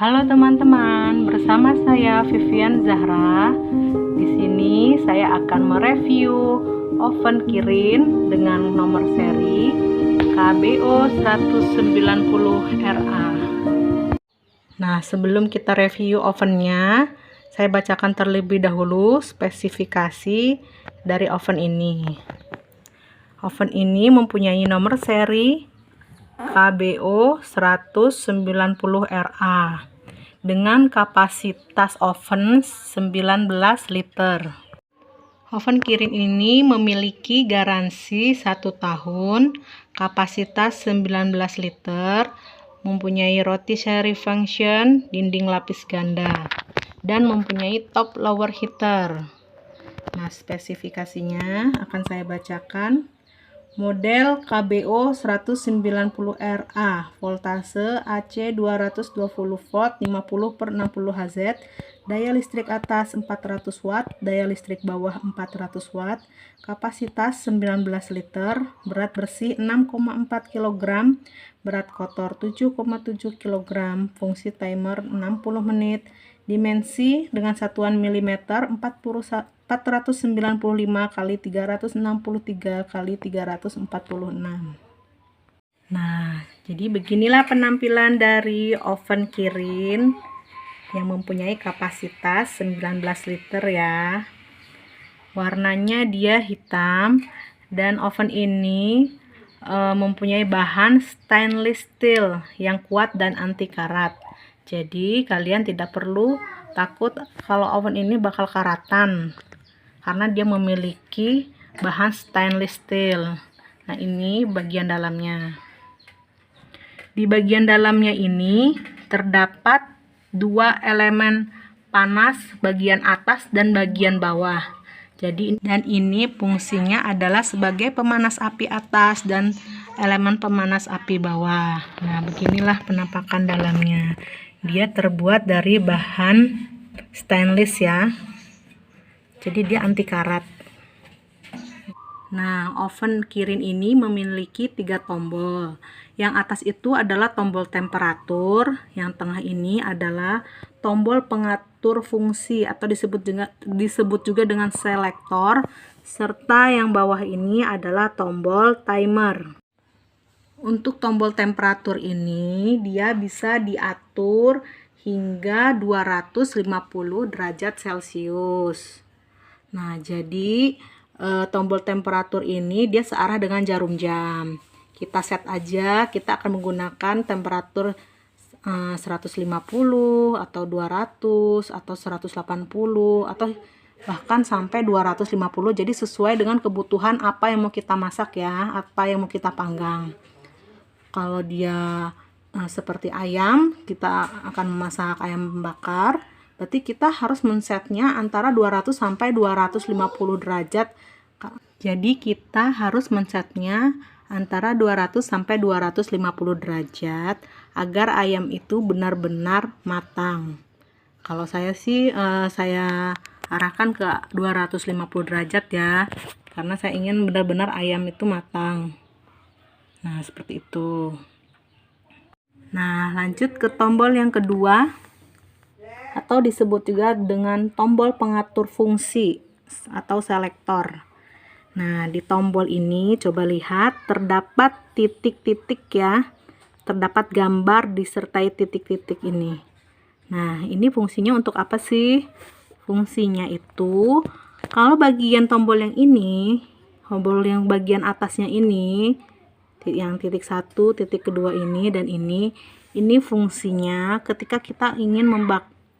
Halo teman-teman, bersama saya Vivian Zahra. Di sini saya akan mereview oven Kirin dengan nomor seri KBO 190RA. Nah, sebelum kita review ovennya, saya bacakan terlebih dahulu spesifikasi dari oven ini. Oven ini mempunyai nomor seri KBO 190RA dengan kapasitas oven 19 liter. Oven Kirin ini memiliki garansi 1 tahun, kapasitas 19 liter, mempunyai rotisserie function, dinding lapis ganda, dan mempunyai top lower heater. Nah, spesifikasinya akan saya bacakan. Model KBO 190RA, voltase AC 220 volt 50/60 Hz, daya listrik atas 400 watt, daya listrik bawah 400 watt, kapasitas 19 liter, berat bersih 6,4 kg, berat kotor 7,7 kg, fungsi timer 60 menit, dimensi dengan satuan milimeter 495 kali 363 kali 346. Nah, jadi beginilah penampilan dari oven Kirin yang mempunyai kapasitas 19 liter ya. Warnanya dia hitam, dan oven ini mempunyai bahan stainless steel yang kuat dan anti karat. Jadi kalian tidak perlu takut kalau oven ini bakal karatan, karena dia memiliki bahan stainless steel. Nah, ini bagian dalamnya. Di bagian dalamnya ini terdapat dua elemen panas, bagian atas dan bagian bawah. Jadi, dan ini fungsinya adalah sebagai pemanas api atas dan elemen pemanas api bawah. Nah, beginilah penampakan dalamnya. Dia terbuat dari bahan stainless ya. Jadi dia anti karat. Nah, oven Kirin ini memiliki 3 tombol. Yang atas itu adalah tombol temperatur, yang tengah ini adalah tombol pengatur fungsi atau disebut juga dengan selektor, serta yang bawah ini adalah tombol timer. Untuk tombol temperatur ini dia bisa diatur hingga 250 derajat Celcius. Nah, jadi tombol temperatur ini dia searah dengan jarum jam. Kita set aja, kita akan menggunakan temperatur 150 atau 200 atau 180 atau bahkan sampai 250. Jadi sesuai dengan kebutuhan apa yang mau kita masak ya, apa yang mau kita panggang. Kalau dia seperti ayam, kita akan memasak ayam bakar, berarti kita harus men-setnya antara 200 sampai 250 derajat. Jadi kita harus men-setnya antara 200 sampai 250 derajat agar ayam itu benar-benar matang. Kalau saya sih saya arahkan ke 250 derajat ya, karena saya ingin benar-benar ayam itu matang. Nah, seperti itu. Nah, lanjut ke tombol yang kedua, atau disebut juga dengan tombol pengatur fungsi atau selektor. Nah, di tombol ini coba lihat terdapat titik-titik ya. Terdapat gambar disertai titik-titik ini. Nah, ini fungsinya untuk apa sih? Fungsinya itu kalau bagian tombol yang ini, tombol yang bagian atasnya ini, yang titik 1, titik kedua ini dan ini fungsinya ketika kita ingin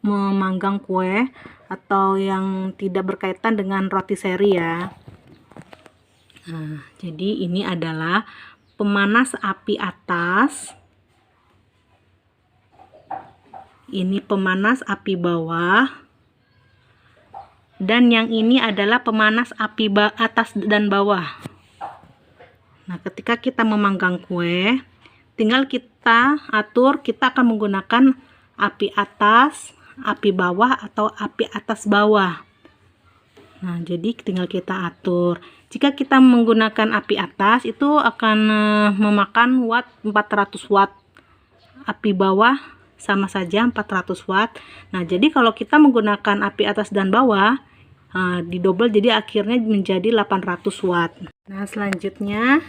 memanggang kue atau yang tidak berkaitan dengan rotisserie ya. Nah, jadi ini adalah pemanas api atas, ini pemanas api bawah, dan yang ini adalah pemanas api atas dan bawah. Nah, ketika kita memanggang kue, tinggal kita atur, kita akan menggunakan api atas, api bawah, atau api atas bawah. Nah, jadi tinggal kita atur. Jika kita menggunakan api atas, itu akan memakan watt 400 watt. Api bawah sama saja 400 watt. Nah, jadi kalau kita menggunakan api atas dan bawah, didobel jadi akhirnya menjadi 800 watt. Nah, selanjutnya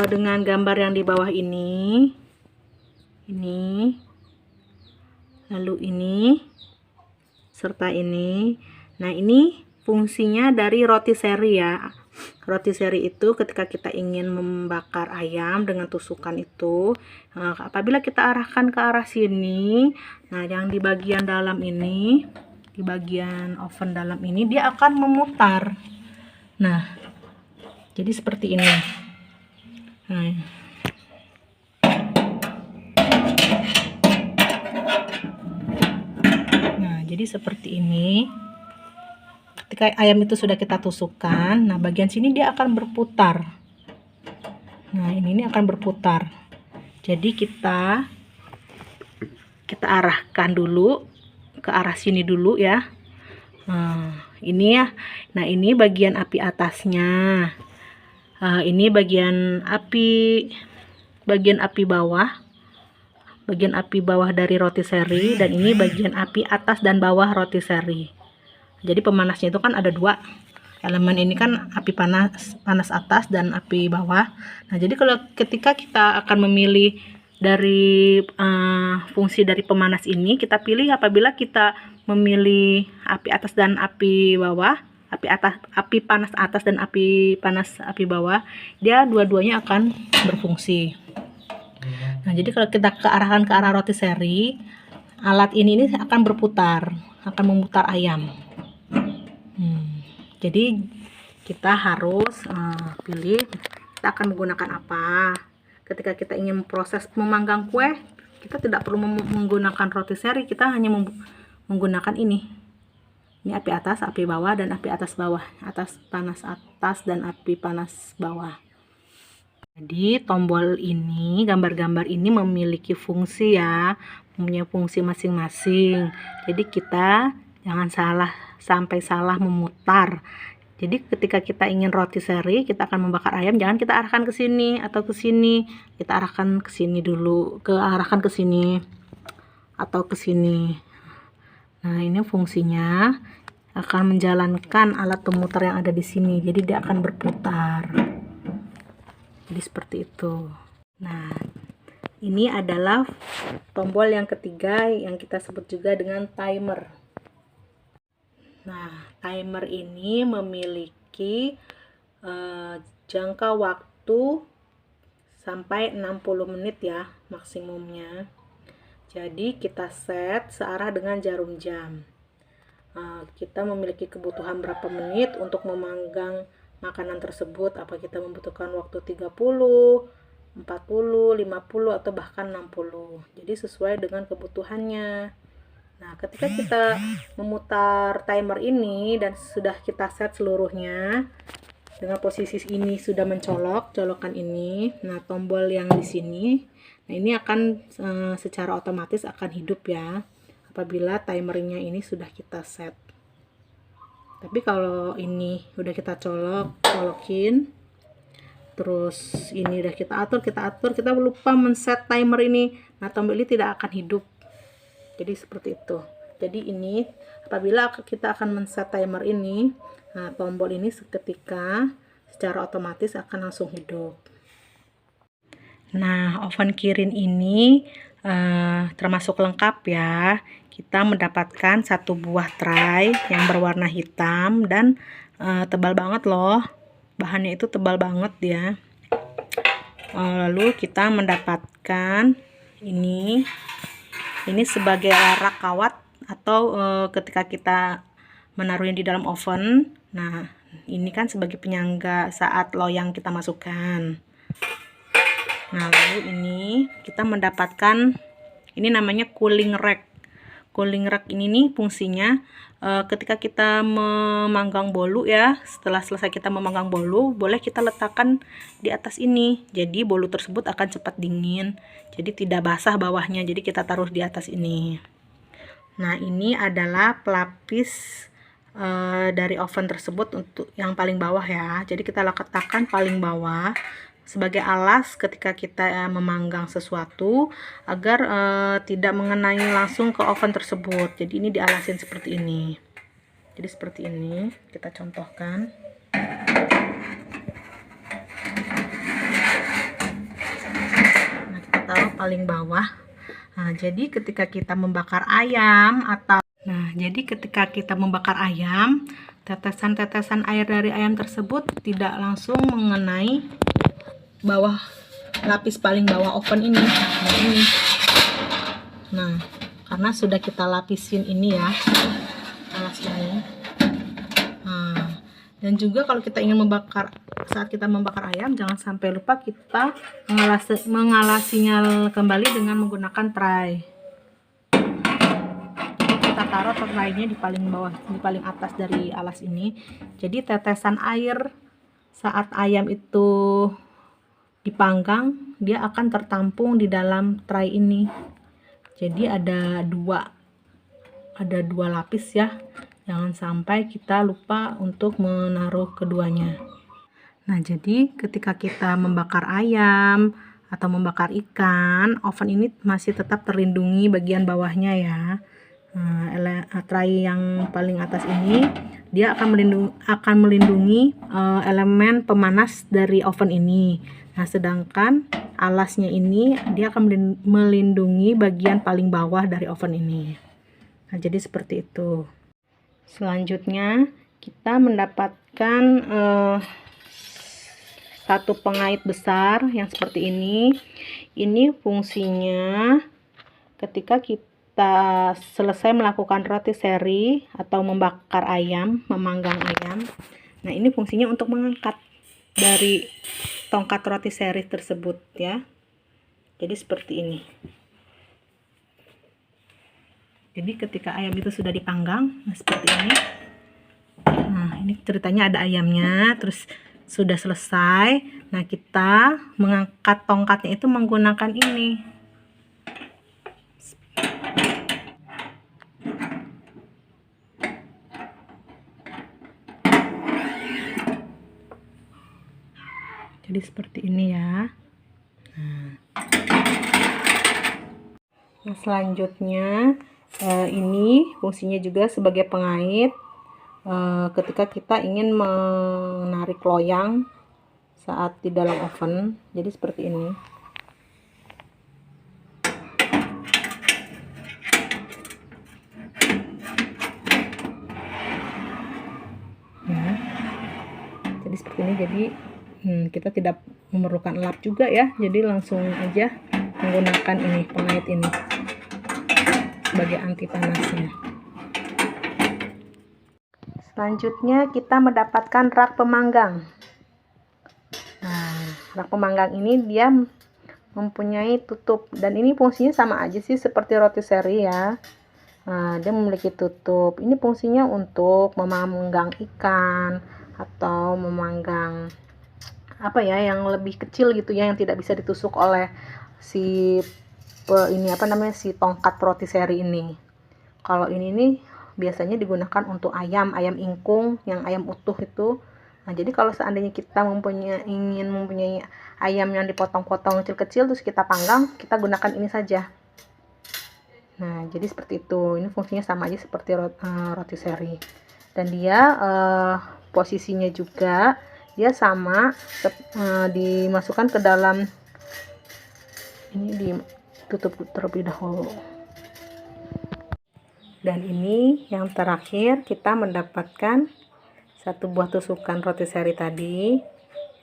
dengan gambar yang di bawah ini, lalu ini, serta ini. Nah, ini fungsinya dari roti seri ya. Roti seri itu ketika kita ingin membakar ayam dengan tusukan itu, apabila kita arahkan ke arah sini, nah yang di bagian dalam ini, di bagian oven dalam ini, dia akan memutar. Nah, jadi seperti ini. Nah, jadi seperti ini. Ketika ayam itu sudah kita tusukkan, nah bagian sini dia akan berputar. Nah, ini akan berputar. Jadi kita arahkan dulu ke arah sini dulu ya. Nah, ini ya. Nah, ini bagian api atasnya. Ini bagian api bawah. Bagian api bawah dari roti seri, dan ini bagian api atas dan bawah roti seri. Jadi pemanasnya itu kan ada dua elemen, ini kan api panas atas dan api bawah. Nah, jadi kalau ketika kita akan memilih dari fungsi dari pemanas ini, kita pilih apabila kita memilih api atas dan api bawah, api panas atas dan api panas api bawah, dia dua-duanya akan berfungsi. Nah, jadi kalau kita kearahkan ke arah roti seri, alat ini akan berputar, akan memutar ayam. Jadi kita harus pilih kita akan menggunakan apa. Ketika kita ingin proses memanggang kue, kita tidak perlu menggunakan roti seri, kita hanya menggunakan ini api atas, api bawah, dan api atas bawah, atas panas atas dan api panas bawah. Jadi tombol ini, gambar-gambar ini memiliki fungsi ya, punya fungsi masing-masing. Jadi kita jangan sampai salah memutar. Jadi ketika kita ingin roti seri, kita akan membakar ayam, jangan kita arahkan ke sini atau ke sini. Kita arahkan ke sini dulu, arahkan ke sini atau ke sini. Nah, ini fungsinya akan menjalankan alat pemutar yang ada di sini. Jadi dia akan berputar. Jadi seperti itu. Nah, ini adalah tombol yang ketiga yang kita sebut juga dengan timer. Nah, timer ini memiliki jangka waktu sampai 60 menit ya maksimumnya. Jadi kita set searah dengan jarum jam. Kita memiliki kebutuhan berapa menit untuk memanggang makanan tersebut, apa kita membutuhkan waktu 30, 40, 50, atau bahkan 60. Jadi sesuai dengan kebutuhannya. Nah, ketika kita memutar timer ini dan sudah kita set seluruhnya dengan posisi ini sudah mencolok, colokan ini. Nah, tombol yang di sini, nah ini akan secara otomatis akan hidup ya apabila timernya ini sudah kita set. Tapi kalau ini udah kita colokin, terus ini udah kita atur, kita lupa men-set timer ini, nah tombol ini tidak akan hidup. Jadi seperti itu. Jadi ini apabila kita akan men-set timer ini, nah tombol ini seketika secara otomatis akan langsung hidup. Nah, oven Kirin ini termasuk lengkap ya. Kita mendapatkan satu buah tray yang berwarna hitam dan tebal banget loh. Bahannya itu tebal banget ya. Lalu kita mendapatkan ini sebagai rak kawat atau ketika kita menaruhnya di dalam oven. Nah, ini kan sebagai penyangga saat loyang kita masukkan. Nah, lalu ini kita mendapatkan ini namanya cooling rack. Cooling rack ini nih fungsinya ketika kita memanggang bolu ya, setelah selesai kita memanggang bolu, boleh kita letakkan di atas ini. Jadi bolu tersebut akan cepat dingin. Jadi tidak basah bawahnya. Jadi kita taruh di atas ini. Nah, ini adalah pelapis dari oven tersebut untuk yang paling bawah ya. Jadi kita letakkan paling bawah sebagai alas ketika kita memanggang sesuatu agar tidak mengenai langsung ke oven tersebut. Jadi ini dialasin seperti ini. Jadi seperti ini, kita contohkan. Nah, kita taruh paling bawah. Nah, jadi ketika kita membakar ayam tetesan-tetesan air dari ayam tersebut tidak langsung mengenai bawah, lapis paling bawah oven ini. Nah, ini. Nah, karena sudah kita lapisin ini ya, alas ini. Nah, dan juga kalau kita ingin saat kita membakar ayam, jangan sampai lupa kita mengalasinya kembali dengan menggunakan tray. Kita taruh traynya di paling bawah, di paling atas dari alas ini. Jadi tetesan air saat ayam itu dipanggang, dia akan tertampung di dalam tray ini. Jadi ada dua lapis ya. Jangan sampai kita lupa untuk menaruh keduanya. Nah, jadi ketika kita membakar ayam atau membakar ikan, oven ini masih tetap terlindungi bagian bawahnya ya. Tray yang paling atas ini dia akan melindungi elemen pemanas dari oven ini. Nah, sedangkan alasnya ini dia akan melindungi bagian paling bawah dari oven ini. Nah, jadi seperti itu. Selanjutnya kita mendapatkan satu pengait besar yang seperti ini. Ini fungsinya ketika kita selesai melakukan rotisserie atau membakar ayam, memanggang ayam. Nah, ini fungsinya untuk mengangkat dari tongkat rotisserie tersebut ya. Jadi seperti ini. Jadi ketika ayam itu sudah dipanggang, nah seperti ini. Nah, ini ceritanya ada ayamnya, terus sudah selesai. Nah, kita mengangkat tongkatnya itu menggunakan ini. Jadi seperti ini ya. Nah, selanjutnya ini fungsinya juga sebagai pengait ketika kita ingin menarik loyang saat di dalam oven. Jadi seperti ini. Nah, jadi seperti ini. Jadi kita tidak memerlukan lap juga ya, jadi langsung aja menggunakan ini, pengait ini sebagai anti panasnya. Selanjutnya kita mendapatkan rak pemanggang. Nah, rak pemanggang ini dia mempunyai tutup, dan ini fungsinya sama aja sih seperti rotisserie ya. Nah, dia memiliki tutup. Ini fungsinya untuk memanggang ikan atau memanggang apa ya yang lebih kecil gitu ya, yang tidak bisa ditusuk oleh si tongkat rotisserie ini. Kalau ini nih biasanya digunakan untuk ayam ingkung, yang ayam utuh itu. Nah, jadi kalau seandainya kita ingin mempunyai ayam yang dipotong-potong kecil-kecil terus kita panggang, kita gunakan ini saja. Nah, jadi seperti itu. Ini fungsinya sama aja seperti rotisserie. Dan dia posisinya juga dia sama, dimasukkan ke dalam ini, ditutup terlebih dahulu. Dan ini yang terakhir, kita mendapatkan satu buah tusukan rotisserie tadi.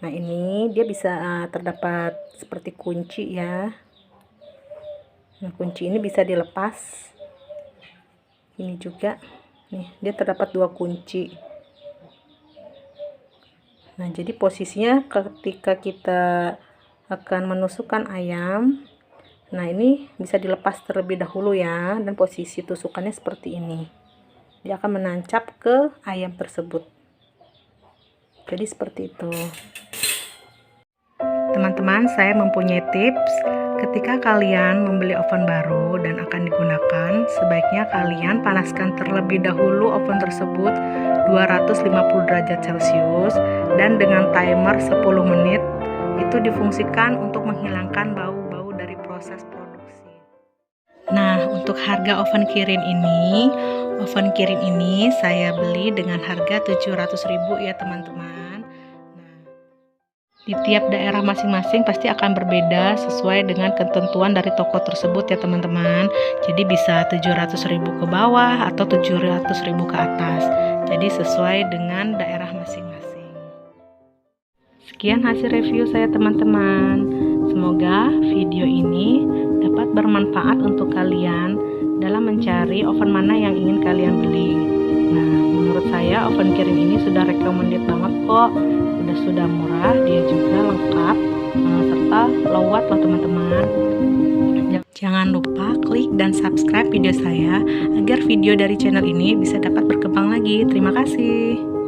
Nah, ini dia bisa terdapat seperti kunci ya. Nah, kunci ini bisa dilepas. Ini juga nih, dia terdapat dua kunci. Nah, jadi posisinya ketika kita akan menusukkan ayam, nah ini bisa dilepas terlebih dahulu ya, dan posisi tusukannya seperti ini. Dia akan menancap ke ayam tersebut. Jadi seperti itu. Teman-teman, saya mempunyai tips. Ketika kalian membeli oven baru dan akan digunakan, sebaiknya kalian panaskan terlebih dahulu oven tersebut 250 derajat Celcius, dan dengan timer 10 menit itu difungsikan untuk menghilangkan bau-bau dari proses produksi. Nah, untuk harga oven Kirin ini saya beli dengan harga 700.000 ya teman-teman. Nah, di tiap daerah masing-masing pasti akan berbeda sesuai dengan ketentuan dari toko tersebut ya teman-teman. Jadi bisa 700.000 ke bawah atau 700.000 ke atas. Jadi sesuai dengan daerah masing-masing. Sekian hasil review saya teman-teman. Semoga video ini dapat bermanfaat untuk kalian dalam mencari oven mana yang ingin kalian beli. Nah, menurut saya oven Kirin ini sudah recommended banget kok. Sudah murah, dia juga lengkap serta low watt loh teman-teman. Jangan lupa klik dan subscribe video saya agar video dari channel ini bisa dapat berkembang lagi. Terima kasih.